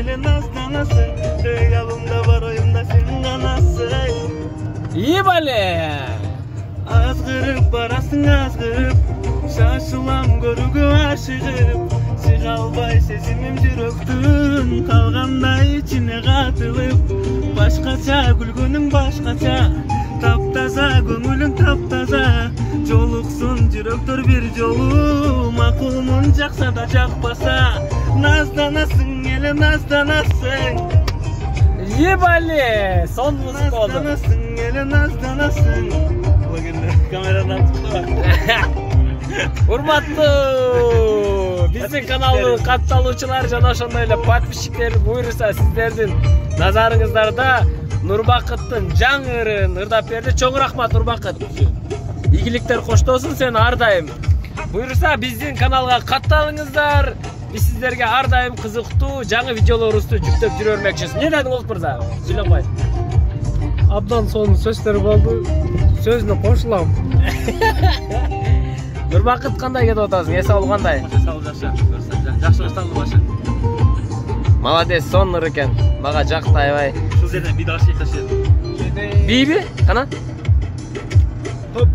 ele nazlanasın. Yanımda var oyunda sen kanasın. İyi bale. Azgırıp barasın azgırıp. Şaşılam görügü aşığıp. Çıkalbay sezimim jüröktün. Kalganda içine katılıp. Başkaça gülgünün başkaça. Taptaza gönülün taptaza. Joluksun jüröktür bir jolu. Makulmun jaksa da jakpasa. Nazlanasın ele nazlanasın. İyi bale. Son müzik oldu. Nazlanasın ele nazlanasın. Bugün kameradan tuttu. Урматтуу биздин каналдын катталуучулар жана ошондой эле подписчиктер буюрса сиздердин назарыңыздарда Нурбакыттын жаңы ырын ырдап берди. Чоң рахмат Нурбакыт. Ийгиликтер коштосун сени ар дайым. Буюрса биздин каналга катталыңыздар. Биз сиздерге ар дайым кызыктуу жаңы видеолорубузду жүктөп жүрө бермекчибиз. Эмне дедиң Олук мырза? Сүйлөбай. Абдан сонун сөздөр болду. Сөзүнө кошулам. Нурбакыт кандай кетип атасың? Эс алуу кандай? Эс алуу жакшы. Жакшы башталды башы. Молодец, сонун ыр экен. Мага жакты аябай. Ушул жерден бийди ашып ташыйт. Биби? Кана? Топ.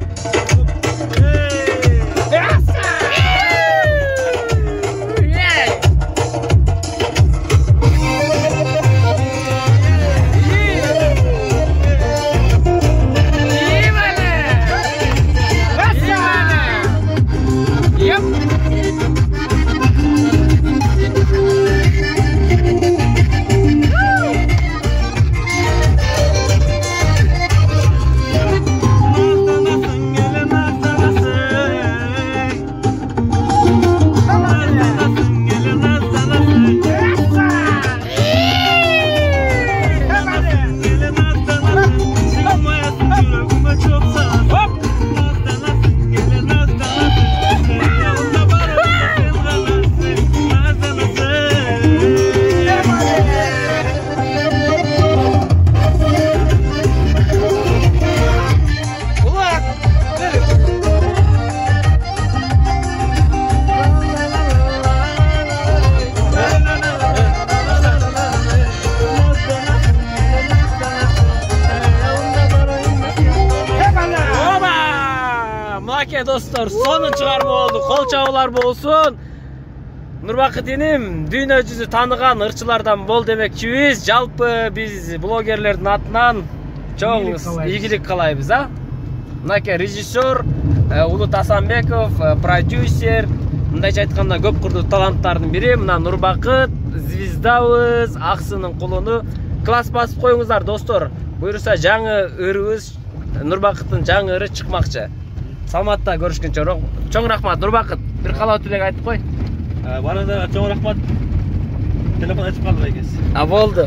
Ake dostlar, sonun çıkarma oldu. Kol çağılar bolsun. Нурбакыт энем дүйнө жүзү тааныган ырчылардан бол демекчибиз. Жалпы биз блогерлердин атынан чоң ийгилик каалайбыз, а? Мынакей режиссер Улут Асанбеков, продюсер, мындайча айтканда көп кырдуу таланттардын бири. Мына Нурбакыт, звездабыз, аксынын кулуну. Класс басып коюңуздар достор. Буюрса жаңы ырыбыз, Нурбакыттын жаңы ыры чыкмакчы. Саламатта көрүшкөнчө чоң рахмат Нурбакыт. Бир калаа тилек айтып кой. Барыңыздарга чоң рахмат. Телефон ачып калды экенсиз. Болду.